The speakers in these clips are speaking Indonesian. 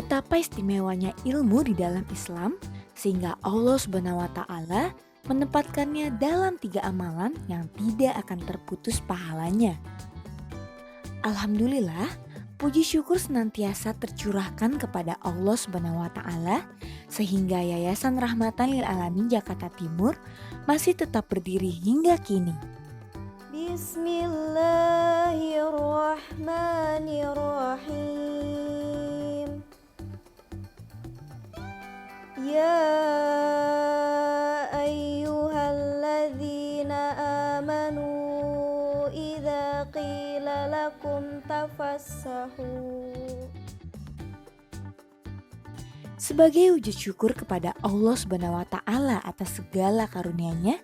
Betapa istimewanya ilmu di dalam Islam sehingga Allah Subhanahu wa taala menempatkannya dalam 3 amalan yang tidak akan terputus pahalanya. Alhamdulillah, puji syukur senantiasa tercurahkan kepada Allah Subhanahu wa taala sehingga Yayasan Rahmatan lil Alamin Jakarta Timur masih tetap berdiri hingga kini. Bismillahirrahmanirrahim. Ya ayyuhalladzina amanu idza qila lakum tafassahu. Sebagai wujud syukur kepada Allah Subhanahu wa taala atas segala karunia-Nya,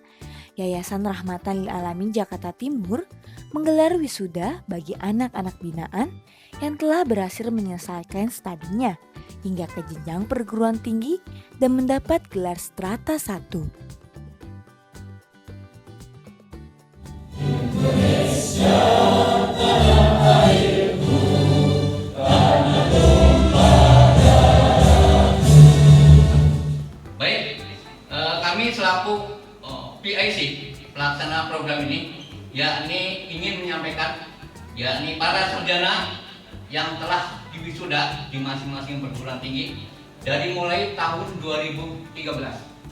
Yayasan Rahmatan lil Alamin Jakarta Timur menggelar wisuda bagi anak-anak binaan yang telah berhasil menyelesaikan studinya hingga ke jenjang perguruan tinggi dan mendapat gelar strata 1. Baik, kami selaku PIC pelaksana program ini yakni ingin menyampaikan yakni para sarjana yang telah diwisuda di masing-masing perguruan tinggi dari mulai tahun 2013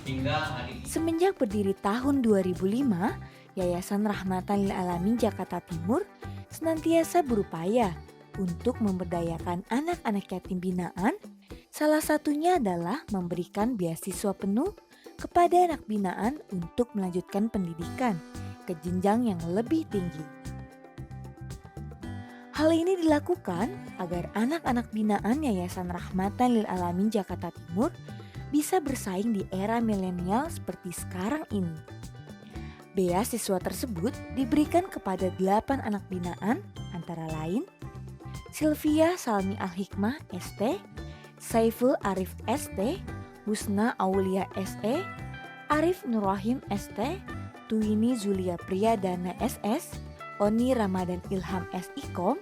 hingga hari ini. Semenjak berdiri tahun 2005, Yayasan Rahmatan lil Alamin Jakarta Timur senantiasa berupaya untuk memberdayakan anak-anak yatim binaan. Salah satunya adalah memberikan beasiswa penuh kepada anak binaan untuk melanjutkan pendidikan ke jenjang yang lebih tinggi. Hal ini dilakukan agar anak-anak binaan Yayasan Rahmatan lil Alamin Jakarta Timur bisa bersaing di era milenial seperti sekarang ini. Beasiswa tersebut diberikan kepada 8 anak binaan antara lain Sylvia Salmi Al-Hikmah ST, Saiful Arif ST, Husna Aulia SE, Arif Nurrahim ST, Tuini Zulia Priyadana SS, Oni Ramadan Ilham SIKOM,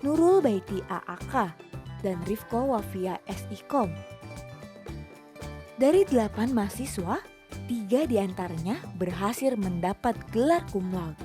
Nurul Baiti AAK, dan Rifko Wafia SIKOM. Dari 8 mahasiswa, 3 diantaranya berhasil mendapat gelar cum laude.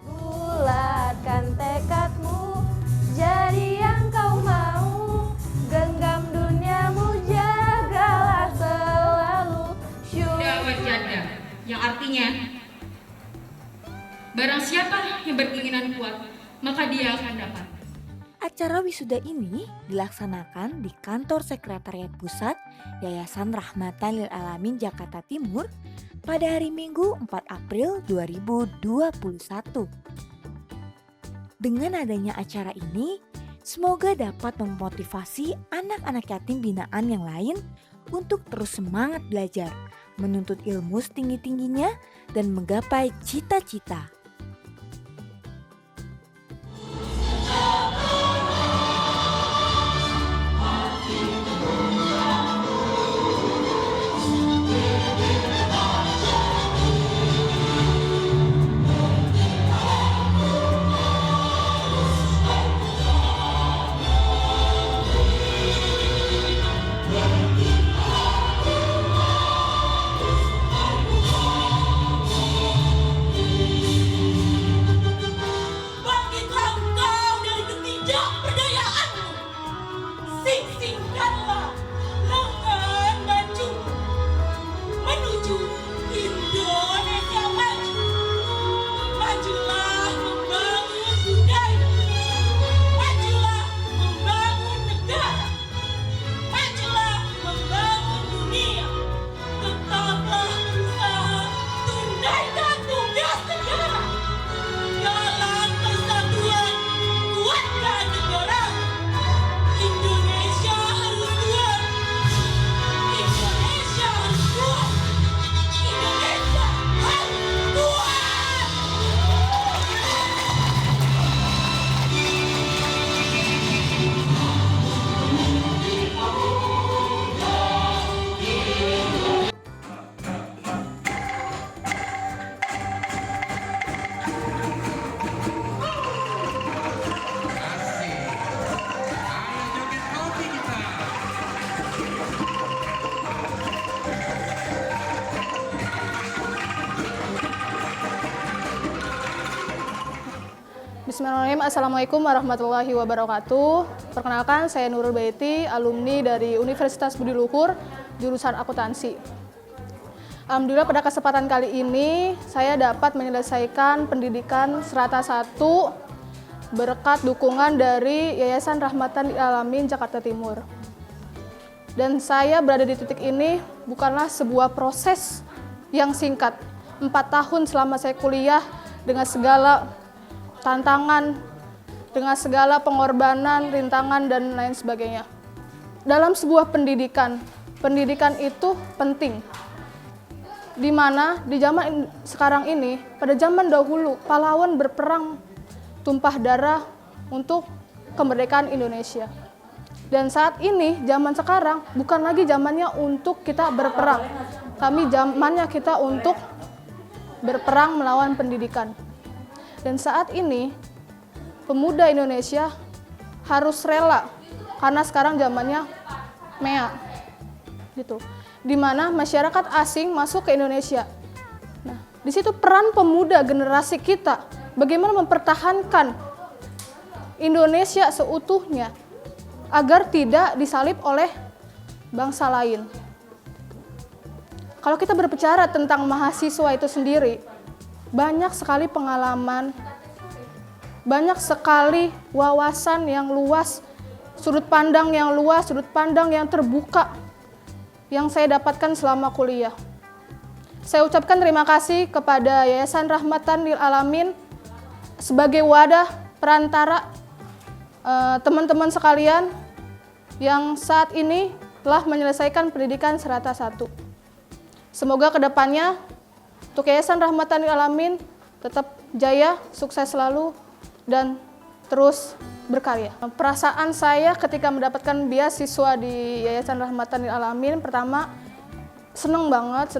Bulatkan tekadmu, jadi yang kau mau. Genggam duniamu, jagalah selalu. Dawat janda, yang artinya barang siapa yang berkeinginan kuat, maka dia akan dapat. Acara wisuda ini dilaksanakan di kantor Sekretariat Pusat Yayasan Rahmatan lil Alamin Jakarta Timur pada hari Minggu 4 April 2021. Dengan adanya acara ini, semoga dapat memotivasi anak-anak yatim binaan yang lain untuk terus semangat belajar, menuntut ilmu setinggi-tingginya, dan menggapai cita-cita. Bismillahirrahmanirrahim. Assalamualaikum warahmatullahi wabarakatuh. Perkenalkan, saya Nurul Baiti, alumni dari Universitas Budi Luhur, jurusan akuntansi. Alhamdulillah pada kesempatan kali ini saya dapat menyelesaikan pendidikan Strata 1 berkat dukungan dari Yayasan Rahmatan Lil Alamin Jakarta Timur. Dan saya berada di titik ini bukanlah sebuah proses yang singkat. 4 tahun selama saya kuliah dengan segala tantangan, dengan segala pengorbanan, rintangan, dan lain sebagainya. Dalam sebuah pendidikan itu penting. Di mana di zaman sekarang ini, pada zaman dahulu, pahlawan berperang tumpah darah untuk kemerdekaan Indonesia. Dan saat ini, zaman sekarang, bukan lagi zamannya untuk kita berperang. Kami zamannya kita untuk berperang melawan pendidikan. Dan saat ini, pemuda Indonesia harus rela, karena sekarang zamannya MEA. Gitu. Di mana masyarakat asing masuk ke Indonesia. Nah, di situ peran pemuda generasi kita, bagaimana mempertahankan Indonesia seutuhnya agar tidak disalib oleh bangsa lain. Kalau kita berbicara tentang mahasiswa itu sendiri, banyak sekali pengalaman, banyak sekali wawasan yang luas, sudut pandang yang luas, sudut pandang yang terbuka yang saya dapatkan selama kuliah. Saya ucapkan terima kasih kepada Yayasan Rahmatan Lil Alamin sebagai wadah perantara teman-teman sekalian yang saat ini telah menyelesaikan pendidikan Strata 1. Semoga kedepannya untuk Yayasan Rahmatan Lil Alamin tetap jaya, sukses selalu, dan terus berkarya. Perasaan saya ketika mendapatkan beasiswa di Yayasan Rahmatan Lil Alamin, pertama seneng banget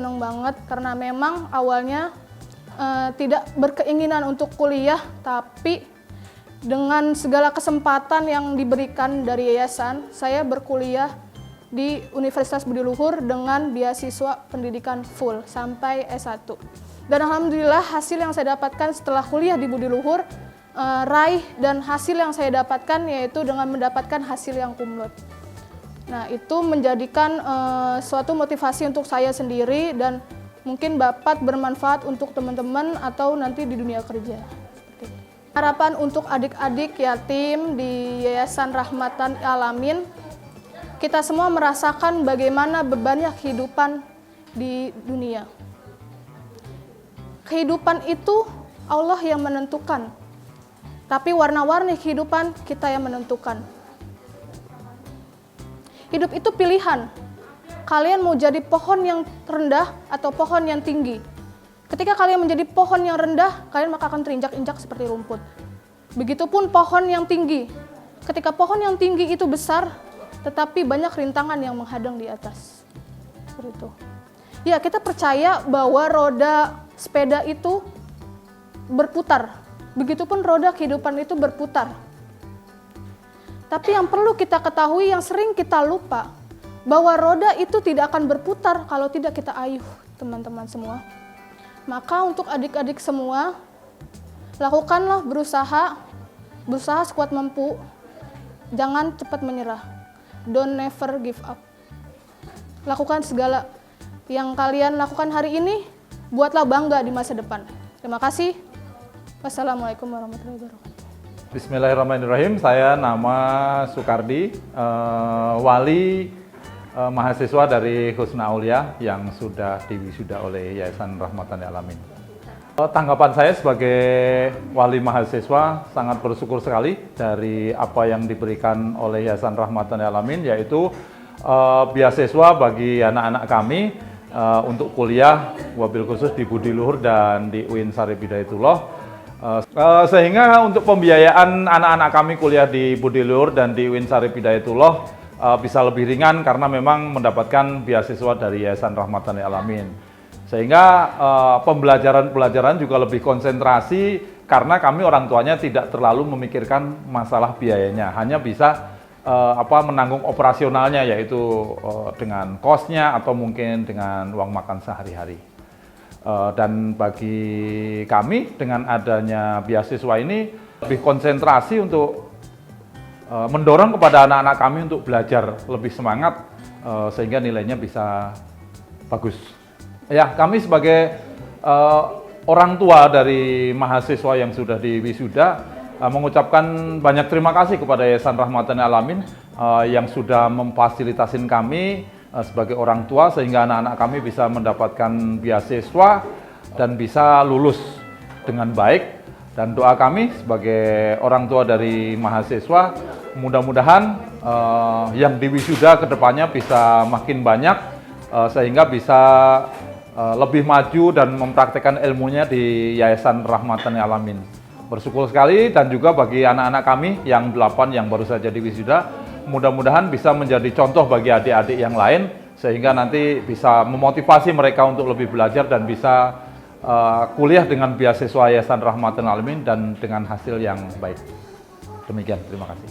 karena memang awalnya tidak berkeinginan untuk kuliah, tapi dengan segala kesempatan yang diberikan dari yayasan, saya berkuliah di Universitas Budi Luhur dengan beasiswa pendidikan full sampai S1. Dan alhamdulillah hasil yang saya dapatkan setelah kuliah di Budi Luhur, raih dan hasil yang saya dapatkan yaitu dengan mendapatkan hasil yang cum laude. Nah, itu menjadikan suatu motivasi untuk saya sendiri dan mungkin dapat bermanfaat untuk teman-teman atau nanti di dunia kerja. Seperti itu. Harapan untuk adik-adik yatim di Yayasan Rahmatan Lil Alamin, kita semua merasakan bagaimana bebannya kehidupan di dunia. Kehidupan itu Allah yang menentukan. Tapi warna-warni kehidupan kita yang menentukan. Hidup itu pilihan. Kalian mau jadi pohon yang rendah atau pohon yang tinggi. Ketika kalian menjadi pohon yang rendah, kalian maka akan terinjak-injak seperti rumput. Begitupun pohon yang tinggi. Ketika pohon yang tinggi itu besar, tetapi banyak rintangan yang menghadang di atas. Seperti itu. Ya, kita percaya bahwa roda sepeda itu berputar. Begitupun roda kehidupan itu berputar. Tapi yang perlu kita ketahui, yang sering kita lupa, bahwa roda itu tidak akan berputar kalau tidak kita ayuh, teman-teman semua. Maka untuk adik-adik semua, lakukanlah berusaha sekuat mampu, jangan cepat menyerah. Don't never give up. Lakukan segala yang kalian lakukan hari ini, buatlah bangga di masa depan. Terima kasih. Wassalamualaikum warahmatullahi wabarakatuh. Bismillahirrahmanirrahim. Saya nama Sukardi, wali mahasiswa dari Husna Aulia yang sudah diwisuda oleh Yayasan Rahmatan Lil Alamin. Tanggapan saya sebagai wali mahasiswa sangat bersyukur sekali dari apa yang diberikan oleh Yayasan Rahmatan Lil Alamin, yaitu beasiswa bagi anak-anak kami untuk kuliah, wabil khusus di Budi Luhur dan di UIN Syarif Hidayatullah. Sehingga untuk pembiayaan anak-anak kami kuliah di Budi Luhur dan di UIN Syarif Hidayatullah bisa lebih ringan karena memang mendapatkan beasiswa dari Yayasan Rahmatan Lil Alamin. Sehingga pembelajaran juga lebih konsentrasi karena kami orang tuanya tidak terlalu memikirkan masalah biayanya, hanya bisa menanggung operasionalnya, yaitu dengan kosnya atau mungkin dengan uang makan sehari-hari. Dan bagi kami dengan adanya beasiswa ini lebih konsentrasi untuk mendorong kepada anak-anak kami untuk belajar lebih semangat sehingga nilainya bisa bagus. Ya, kami sebagai orang tua dari mahasiswa yang sudah diwisuda mengucapkan banyak terima kasih kepada Yayasan Rahmatan Lil Alamin yang sudah memfasilitasin kami sebagai orang tua sehingga anak-anak kami bisa mendapatkan beasiswa dan bisa lulus dengan baik. Dan doa kami sebagai orang tua dari mahasiswa, mudah-mudahan yang diwisuda ke depannya bisa makin banyak sehingga bisa lebih maju dan mempraktekkan ilmunya di Yayasan Rahmatan Lil Alamin. Bersyukur sekali, dan juga bagi anak-anak kami yang 8 yang baru saja diwisuda, mudah-mudahan bisa menjadi contoh bagi adik-adik yang lain sehingga nanti bisa memotivasi mereka untuk lebih belajar dan bisa kuliah dengan beasiswa Yayasan Rahmatan Lil Alamin dan dengan hasil yang baik. Demikian, terima kasih.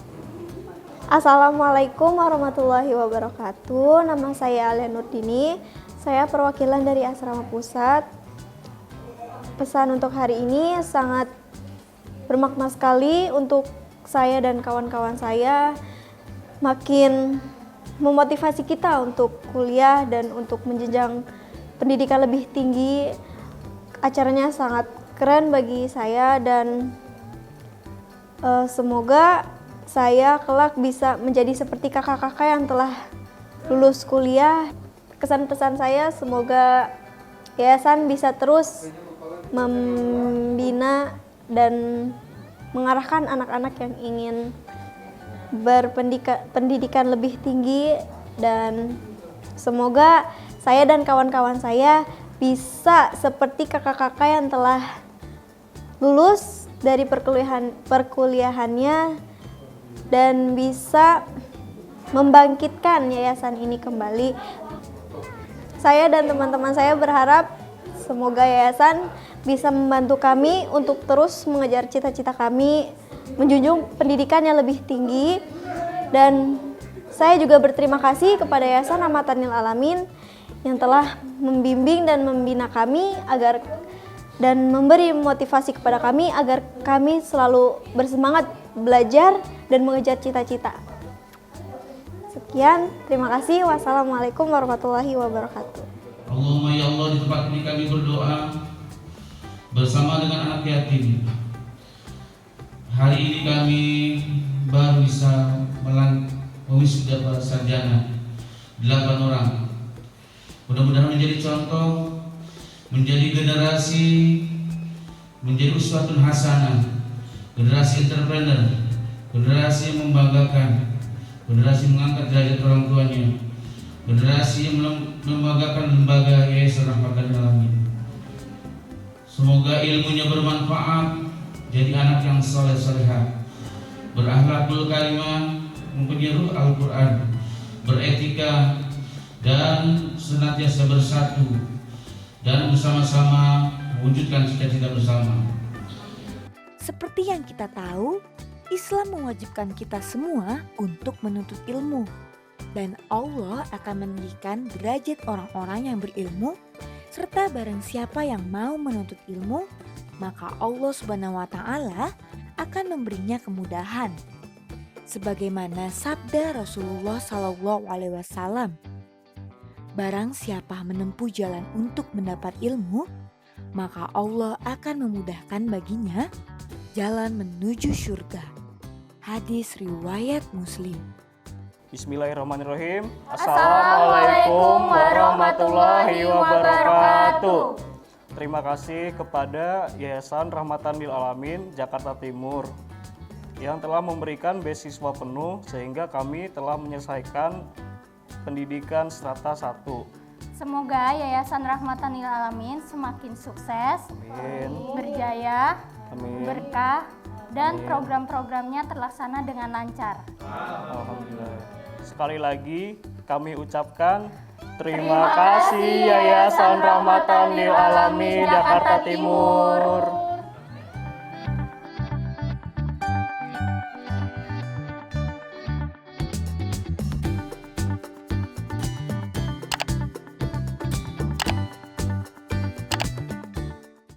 Assalamualaikum warahmatullahi wabarakatuh. Nama saya Alia Nurdini. Saya perwakilan dari Asrama Pusat. Pesan untuk hari ini sangat bermakna sekali untuk saya dan kawan-kawan saya, makin memotivasi kita untuk kuliah dan untuk menjenjang pendidikan lebih tinggi. Acaranya sangat keren bagi saya dan semoga saya kelak bisa menjadi seperti kakak-kakak yang telah lulus kuliah. Kesan-pesan saya semoga yayasan bisa terus membina dan mengarahkan anak-anak yang ingin berpendidikan lebih tinggi, dan semoga saya dan kawan-kawan saya bisa seperti kakak-kakak yang telah lulus dari perkuliahannya dan bisa membangkitkan yayasan ini kembali. Saya dan teman-teman saya berharap semoga yayasan bisa membantu kami untuk terus mengejar cita-cita kami, menjunjung pendidikan yang lebih tinggi, dan saya juga berterima kasih kepada Yayasan Rahmatan Lil Alamin yang telah membimbing dan membina kami dan memberi motivasi kepada kami agar kami selalu bersemangat belajar dan mengejar cita-cita. Sekian, terima kasih. Wassalamualaikum warahmatullahi wabarakatuh. Allahumma ya Allah, di tempat ini kami berdoa bersama dengan anak yatim. Hari ini kami baru bisa mewisuda para sarjana 8 orang. Mudah-mudahan menjadi contoh, menjadi generasi, menjadi uswatun hasanah, generasi entrepreneur, generasi yang membanggakan, generasi mengangkat derajat orang tuanya, generasi yang membanggakan lembaga Yayasan Rahmatan Lil Alamin. Semoga ilmunya bermanfaat, jadi anak yang soleh-solehah, berakhlakul karimah, mempunyai ruh Al-Quran, beretika, dan senantiasa bersatu dan bersama-sama mewujudkan cita-cita bersama. Seperti yang kita tahu, Islam mewajibkan kita semua untuk menuntut ilmu, dan Allah akan meninggikan derajat orang-orang yang berilmu, serta barang siapa yang mau menuntut ilmu, maka Allah Subhanahu wa Ta'ala akan memberinya kemudahan. Sebagaimana sabda Rasulullah SAW, barang siapa menempuh jalan untuk mendapat ilmu, maka Allah akan memudahkan baginya jalan menuju surga. Hadis riwayat Muslim. Bismillahirrahmanirrahim. Assalamualaikum warahmatullahi wabarakatuh. Terima kasih kepada Yayasan Rahmatan Lil Alamin Jakarta Timur yang telah memberikan beasiswa penuh sehingga kami telah menyelesaikan pendidikan strata 1. Semoga Yayasan Rahmatan Lil Alamin semakin sukses, Amin. berjaya, Amin. berkah, dan Amin. program-programnya terlaksana dengan lancar. Alhamdulillah. Sekali lagi kami ucapkan terima kasih Yayasan Rahmatan Lil Alamin Jakarta Timur.